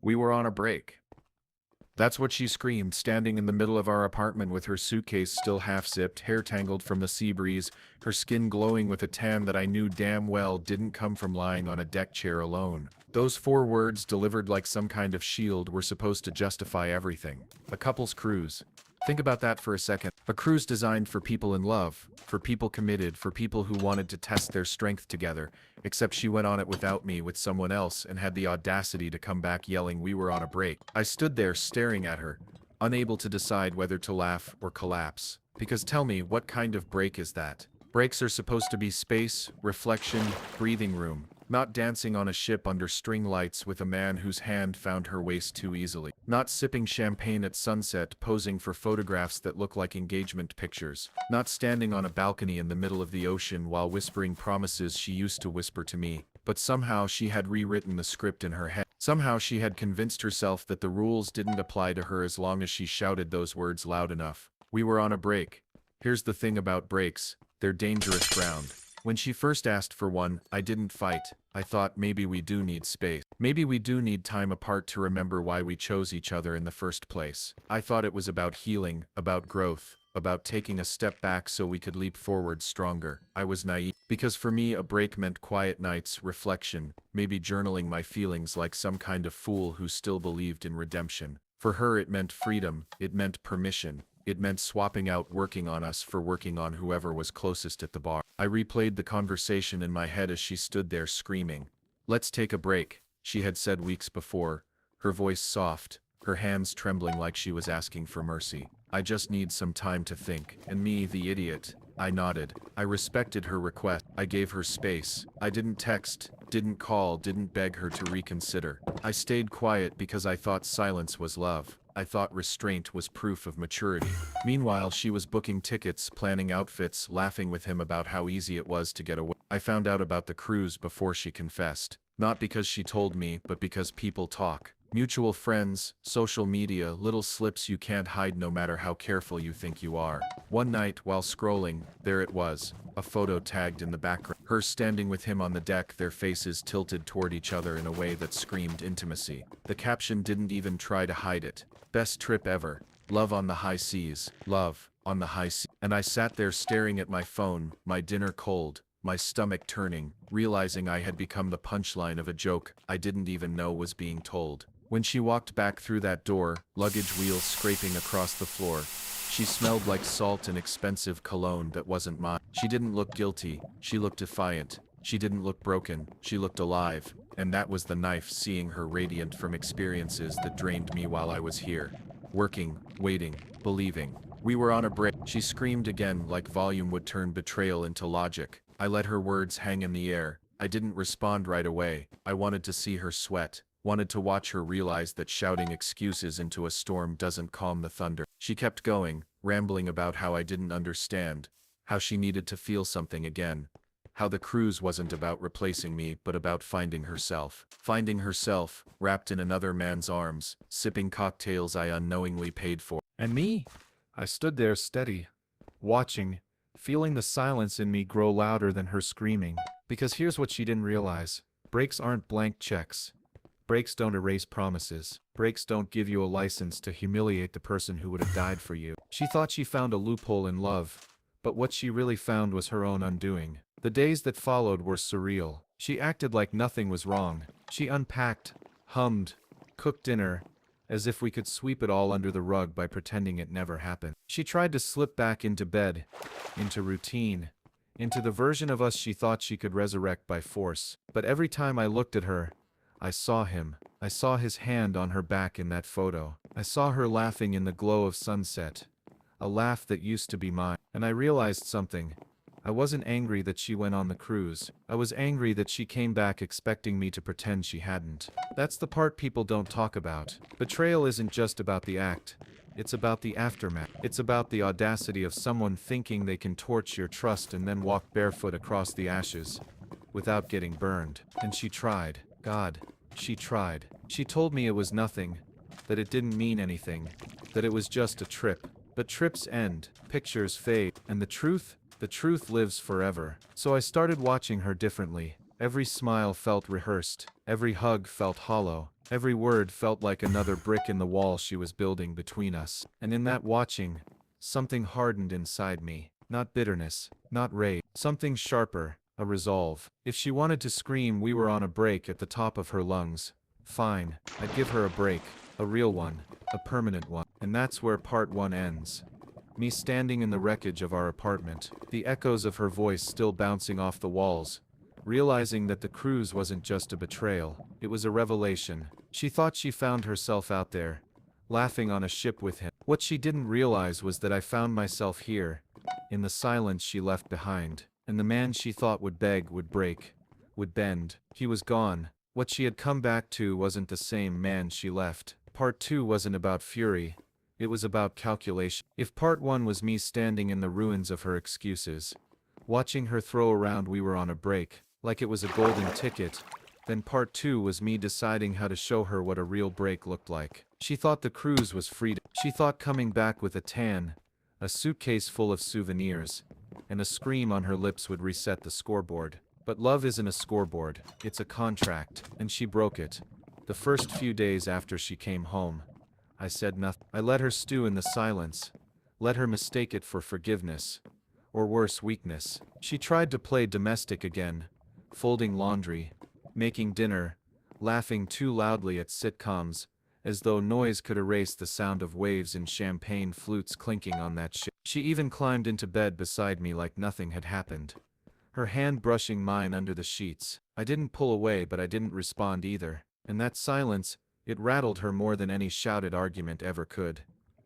We were on a break. That's what she screamed, standing in the middle of our apartment with her suitcase still half-zipped, hair tangled from the sea breeze, her skin glowing with a tan that I knew damn well didn't come from lying on a deck chair alone. Those 4 words, delivered like some kind of shield, were supposed to justify everything. A couple's cruise. Think about that for a second. A cruise designed for people in love, for people committed, for people who wanted to test their strength together, except she went on it without me, with someone else, and had the audacity to come back yelling we were on a break. I stood there staring at her, unable to decide whether to laugh or collapse. Because tell me, what kind of break is that? Breaks are supposed to be space, reflection, breathing room. Not dancing on a ship under string lights with a man whose hand found her waist too easily. Not sipping champagne at sunset, posing for photographs that look like engagement pictures. Not standing on a balcony in the middle of the ocean while whispering promises she used to whisper to me. But somehow she had rewritten the script in her head. Somehow she had convinced herself that the rules didn't apply to her as long as she shouted those words loud enough. We were on a break. Here's the thing about breaks. They're dangerous ground. When she first asked for one, I didn't fight. I thought maybe we do need space. Maybe we do need time apart to remember why we chose each other in the first place. I thought it was about healing, about growth, about taking a step back so we could leap forward stronger. I was naive. Because for me, a break meant quiet nights, reflection, maybe journaling my feelings like some kind of fool who still believed in redemption. For her, it meant freedom. It meant permission. It meant swapping out working on us for working on whoever was closest at the bar. I replayed the conversation in my head as she stood there screaming. Let's take a break, she had said weeks before, her voice soft, her hands trembling like she was asking for mercy. I just need some time to think. And me, the idiot, I nodded. I respected her request. I gave her space. I didn't text, didn't call, didn't beg her to reconsider. I stayed quiet because I thought silence was love. I thought restraint was proof of maturity. Meanwhile, she was booking tickets, planning outfits, laughing with him about how easy it was to get away. I found out about the cruise before she confessed. Not because she told me, but because people talk. Mutual friends, social media, little slips you can't hide no matter how careful you think you are. One night, while scrolling, there it was, a photo tagged in the background. Her standing with him on the deck, their faces tilted toward each other in a way that screamed intimacy. The caption didn't even try to hide it. Best trip ever. Love on the high seas. Love on the high seas. And I sat there staring at my phone, my dinner cold, my stomach turning, realizing I had become the punchline of a joke I didn't even know was being told. When she walked back through that door, luggage wheels scraping across the floor, she smelled like salt and expensive cologne that wasn't mine. She didn't look guilty, she looked defiant. She didn't look broken, she looked alive. And that was the knife, seeing her radiant from experiences that drained me while I was here. Working, waiting, believing. We were on a break. She screamed again, like volume would turn betrayal into logic. I let her words hang in the air. I didn't respond right away. I wanted to see her sweat. Wanted to watch her realize that shouting excuses into a storm doesn't calm the thunder. She kept going, rambling about how I didn't understand, how she needed to feel something again, how the cruise wasn't about replacing me but about finding herself. Finding herself, wrapped in another man's arms, sipping cocktails I unknowingly paid for. And me? I stood there steady, watching, feeling the silence in me grow louder than her screaming. Because here's what she didn't realize. Breaks aren't blank checks. Breaks don't erase promises. Breaks don't give you a license to humiliate the person who would have died for you. She thought she found a loophole in love, but what she really found was her own undoing. The days that followed were surreal. She acted like nothing was wrong. She unpacked, hummed, cooked dinner, as if we could sweep it all under the rug by pretending it never happened. She tried to slip back into bed, into routine, into the version of us she thought she could resurrect by force. But every time I looked at her, I saw him. I saw his hand on her back in that photo. I saw her laughing in the glow of sunset. A laugh that used to be mine. And I realized something. I wasn't angry that she went on the cruise. I was angry that she came back expecting me to pretend she hadn't. That's the part people don't talk about. Betrayal isn't just about the act. It's about the aftermath. It's about the audacity of someone thinking they can torch your trust and then walk barefoot across the ashes without getting burned. And she tried. God, she tried. She told me it was nothing, that it didn't mean anything, that it was just a trip. But trips end, pictures fade, and the truth lives forever. So I started watching her differently. Every smile felt rehearsed. Every hug felt hollow. Every word felt like another brick in the wall she was building between us. And in that watching, something hardened inside me. Not bitterness, not rage, something sharper, a resolve. If she wanted to scream we were on a break at the top of her lungs, fine, I'd give her a break, a real one, a permanent one. And that's where part 1 ends. Me standing in the wreckage of our apartment, the echoes of her voice still bouncing off the walls, realizing that the cruise wasn't just a betrayal, it was a revelation. She thought she found herself out there, laughing on a ship with him. What she didn't realize was that I found myself here, in the silence she left behind, and the man she thought would beg, would break, would bend. He was gone. What she had come back to wasn't the same man she left. Part 2 wasn't about fury, it was about calculation. If part 1 was me standing in the ruins of her excuses, watching her throw around we were on a break, like it was a golden ticket, then part 2 was me deciding how to show her what a real break looked like. She thought the cruise was freedom. She thought coming back with a tan, a suitcase full of souvenirs, and a scream on her lips would reset the scoreboard. But love isn't a scoreboard, it's a contract, and she broke it. The first few days after she came home, I said nothing. I let her stew in the silence, let her mistake it for forgiveness, or worse, weakness. She tried to play domestic again, folding laundry, making dinner, laughing too loudly at sitcoms, as though noise could erase the sound of waves and champagne flutes clinking on that ship. She even climbed into bed beside me like nothing had happened, her hand brushing mine under the sheets. I didn't pull away, but I didn't respond either. And that silence, it rattled her more than any shouted argument ever could.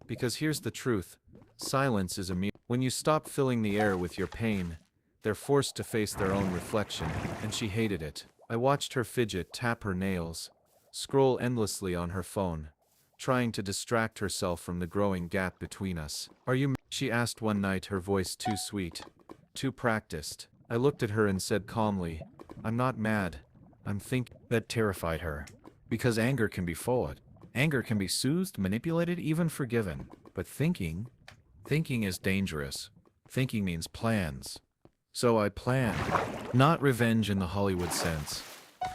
Because here's the truth, silence is a mirror. When you stop filling the air with your pain, they're forced to face their own reflection, and she hated it. I watched her fidget, tap her nails, scroll endlessly on her phone, trying to distract herself from the growing gap between us. "Are you?" she asked one night, her voice too sweet, too practiced. I looked at her and said calmly, "I'm not mad, I'm thinking." That terrified her. Because anger can be followed. Anger can be soothed, manipulated, even forgiven. But thinking is dangerous. Thinking means plans. So I planned. Not revenge in the Hollywood sense.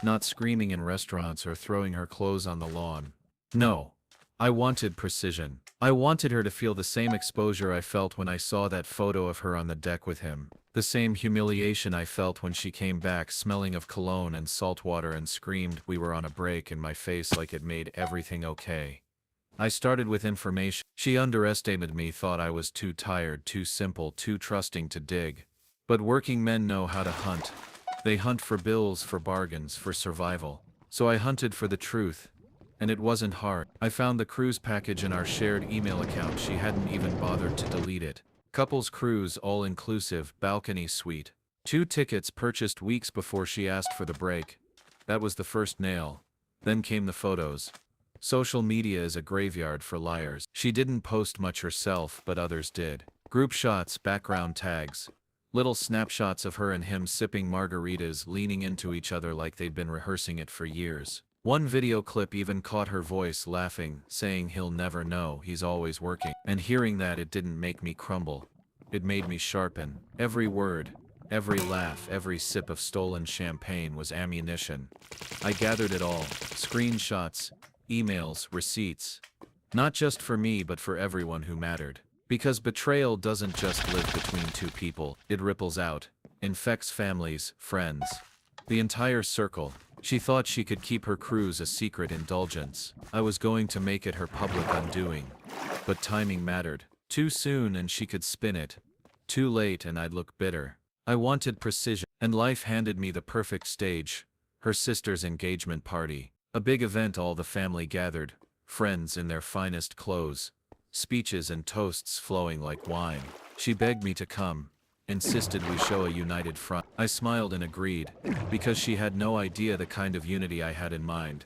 Not screaming in restaurants or throwing her clothes on the lawn. No. I wanted precision. I wanted her to feel the same exposure I felt when I saw that photo of her on the deck with him. The same humiliation I felt when she came back smelling of cologne and salt water and screamed we were on a break in my face like it made everything okay. I started with information. She underestimated me, thought I was too tired, too simple, too trusting to dig. But working men know how to hunt. They hunt for bills, for bargains, for survival. So I hunted for the truth. And it wasn't hard. I found the cruise package in our shared email account. She hadn't even bothered to delete it. Couples cruise, all-inclusive, balcony suite. 2 tickets purchased weeks before she asked for the break. That was the first nail. Then came the photos. Social media is a graveyard for liars. She didn't post much herself, but others did. Group shots, background tags. Little snapshots of her and him sipping margaritas, leaning into each other like they'd been rehearsing it for years. One video clip even caught her voice laughing, saying he'll never know, he's always working. And hearing that, it didn't make me crumble. It made me sharpen. Every word, every laugh, every sip of stolen champagne was ammunition. I gathered it all. Screenshots, emails, receipts. Not just for me, but for everyone who mattered. Because betrayal doesn't just live between 2 people. It ripples out, infects families, friends. The entire circle. She thought she could keep her cruise a secret indulgence. I was going to make it her public undoing. But timing mattered. Too soon and she could spin it. Too late and I'd look bitter. I wanted precision, and life handed me the perfect stage. Her sister's engagement party. A big event, all the family gathered. Friends in their finest clothes. Speeches and toasts flowing like wine. She begged me to come. Insisted we show a united front. I smiled and agreed, because she had no idea the kind of unity I had in mind.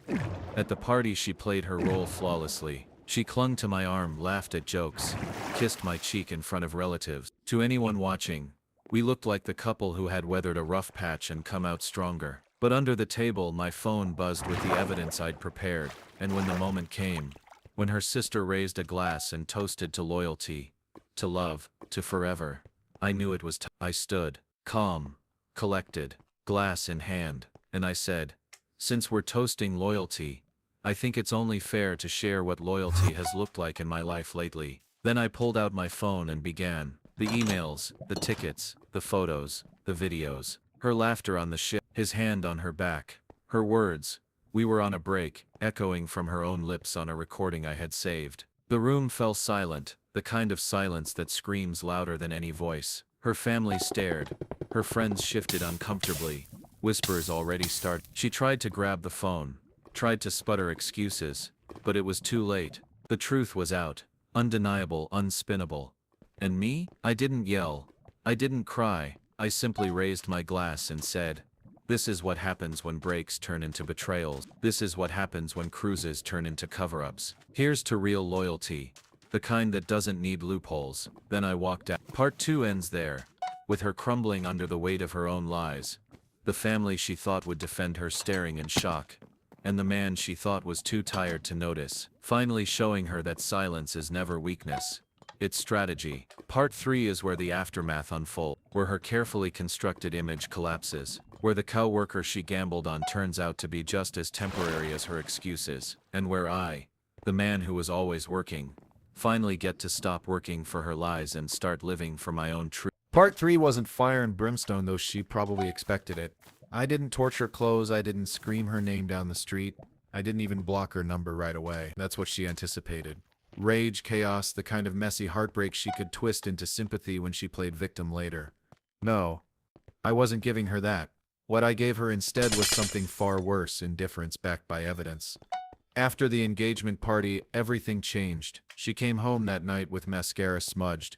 At the party she played her role flawlessly. She clung to my arm, laughed at jokes, kissed my cheek in front of relatives. To anyone watching, we looked like the couple who had weathered a rough patch and come out stronger. But under the table my phone buzzed with the evidence I'd prepared, and when the moment came, when her sister raised a glass and toasted to loyalty, to love, to forever, I knew it was time. I stood, calm, collected, glass in hand, and I said, since we're toasting loyalty, I think it's only fair to share what loyalty has looked like in my life lately. Then I pulled out my phone and began. The emails, the tickets, the photos, the videos. Her laughter on the ship, his hand on her back. Her words, "We were on a break," echoing from her own lips on a recording I had saved. The room fell silent, the kind of silence that screams louder than any voice. Her family stared. Her friends shifted uncomfortably. Whispers already started. She tried to grab the phone, tried to sputter excuses, but it was too late. The truth was out, undeniable, unspinnable. And me? I didn't yell. I didn't cry. I simply raised my glass and said, "This is what happens when breaks turn into betrayals. This is what happens when cruises turn into cover-ups. Here's to real loyalty, the kind that doesn't need loopholes." Then I walked out. Part 2 ends there, with her crumbling under the weight of her own lies. The family she thought would defend her staring in shock, and the man she thought was too tired to notice, finally showing her that silence is never weakness. It's strategy. Part 3 is where the aftermath unfolds, where her carefully constructed image collapses, where the coworker she gambled on turns out to be just as temporary as her excuses, and where I, the man who was always working, finally get to stop working for her lies and start living for my own truth. Part 3 wasn't fire and brimstone, though she probably expected it. I didn't torch her clothes, I didn't scream her name down the street, I didn't even block her number right away. That's what she anticipated. Rage, chaos, the kind of messy heartbreak she could twist into sympathy when she played victim later. No, I wasn't giving her that. What I gave her instead was something far worse: indifference backed by evidence. After the engagement party, everything changed. She came home that night with mascara smudged,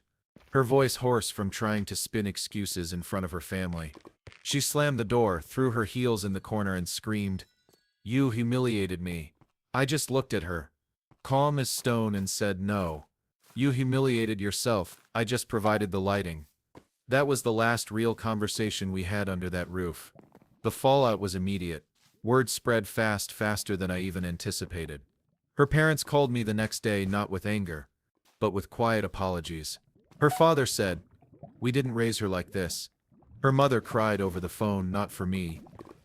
her voice hoarse from trying to spin excuses in front of her family. She slammed the door, threw her heels in the corner and screamed, "You humiliated me." I just looked at her, calm as stone, and said, "No. You humiliated yourself, I just provided the lighting." That was the last real conversation we had under that roof. The fallout was immediate. Word spread fast, faster than I even anticipated. Her parents called me the next day, not with anger, but with quiet apologies. Her father said, "We didn't raise her like this." Her mother cried over the phone, not for me,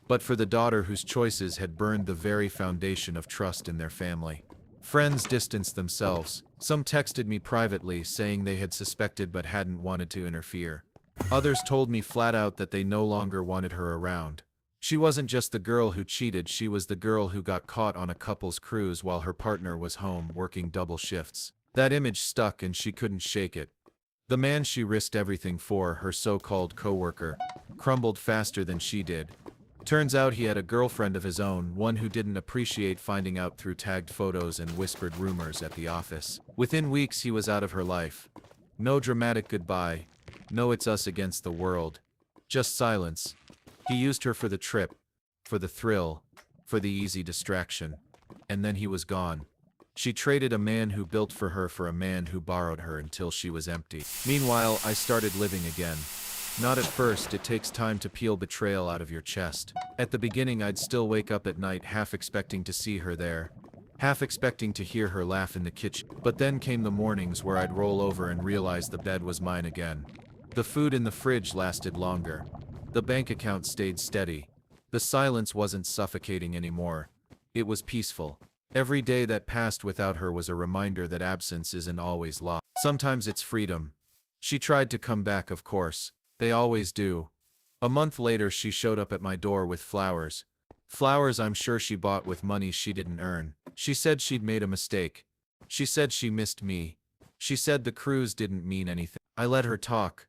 but for the daughter whose choices had burned the very foundation of trust in their family. Friends distanced themselves. Some texted me privately, saying they had suspected but hadn't wanted to interfere. Others told me flat out that they no longer wanted her around. She wasn't just the girl who cheated, she was the girl who got caught on a couple's cruise while her partner was home working double shifts. That image stuck and she couldn't shake it. The man she risked everything for, her so-called coworker, crumbled faster than she did. Turns out he had a girlfriend of his own, one who didn't appreciate finding out through tagged photos and whispered rumors at the office. Within weeks he was out of her life. No dramatic goodbye, no "it's us against the world," just silence. He used her for the trip, for the thrill, for the easy distraction, and then he was gone. She traded a man who built for her for a man who borrowed her until she was empty. Meanwhile, I started living again. Not at first, it takes time to peel betrayal out of your chest. At the beginning, I'd still wake up at night half expecting to see her there, half expecting to hear her laugh in the kitchen. But then came the mornings where I'd roll over and realize the bed was mine again. The food in the fridge lasted longer. The bank account stayed steady. The silence wasn't suffocating anymore. It was peaceful. Every day that passed without her was a reminder that absence isn't always lost. Sometimes it's freedom. She tried to come back, of course. They always do. A month later, she showed up at my door with flowers. Flowers I'm sure she bought with money she didn't earn. She said she'd made a mistake. She said she missed me. She said the cruise didn't mean anything. I let her talk.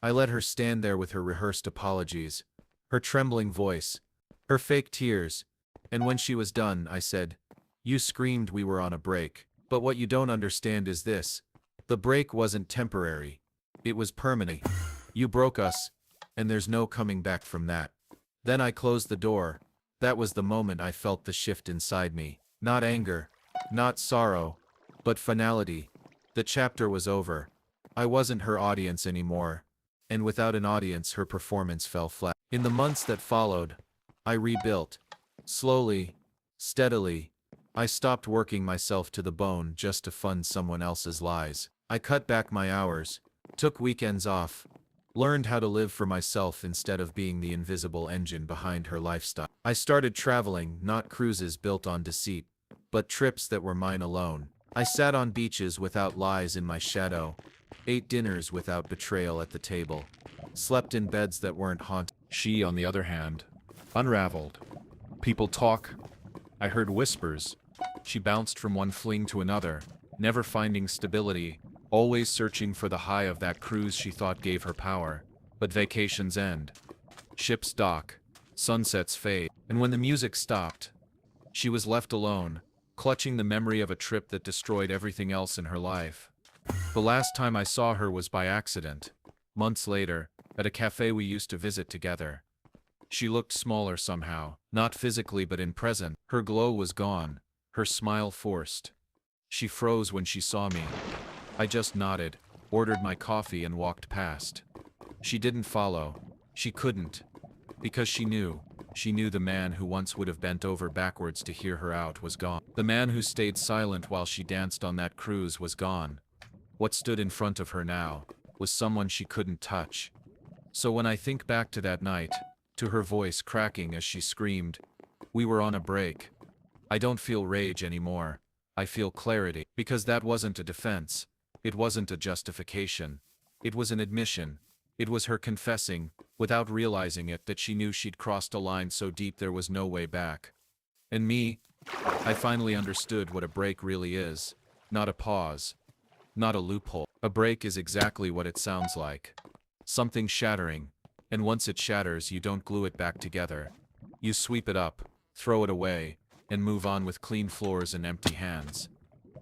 I let her stand there with her rehearsed apologies, her trembling voice, her fake tears. And when she was done, I said, "You screamed we were on a break. But what you don't understand is this. The break wasn't temporary. It was permanent. You broke us, and there's no coming back from that." Then I closed the door. That was the moment I felt the shift inside me. Not anger, not sorrow, but finality. The chapter was over. I wasn't her audience anymore. And without an audience, her performance fell flat. In the months that followed, I rebuilt. Slowly, steadily. I stopped working myself to the bone just to fund someone else's lies. I cut back my hours, took weekends off, learned how to live for myself instead of being the invisible engine behind her lifestyle. I started traveling, not cruises built on deceit, but trips that were mine alone. I sat on beaches without lies in my shadow, ate dinners without betrayal at the table, slept in beds that weren't haunted. She, on the other hand, unraveled. People talk. I heard whispers. She bounced from one fling to another, never finding stability, always searching for the high of that cruise she thought gave her power. But vacations end. Ships dock. Sunsets fade. And when the music stopped, she was left alone, clutching the memory of a trip that destroyed everything else in her life. The last time I saw her was by accident, months later, at a cafe we used to visit together. She looked smaller somehow, not physically but in presence. Her glow was gone, her smile forced. She froze when she saw me. I just nodded, ordered my coffee and walked past. She didn't follow. She couldn't. Because she knew the man who once would have bent over backwards to hear her out was gone. The man who stayed silent while she danced on that cruise was gone. What stood in front of her now was someone she couldn't touch. So when I think back to that night, to her voice cracking as she screamed, "We were on a break," I don't feel rage anymore. I feel clarity. Because that wasn't a defense. It wasn't a justification. It was an admission. It was her confessing, without realizing it, that she knew she'd crossed a line so deep there was no way back. And me, I finally understood what a break really is. Not a pause. Not a loophole. A break is exactly what it sounds like. Something shattering. And once it shatters, you don't glue it back together. You sweep it up, throw it away, and move on with clean floors and empty hands.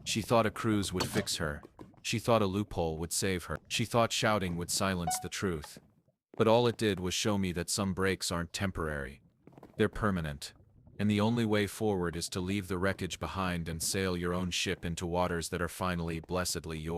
She thought a cruise would fix her. She thought a loophole would save her. She thought shouting would silence the truth. But all it did was show me that some breaks aren't temporary. They're permanent. And the only way forward is to leave the wreckage behind and sail your own ship into waters that are finally, blessedly yours.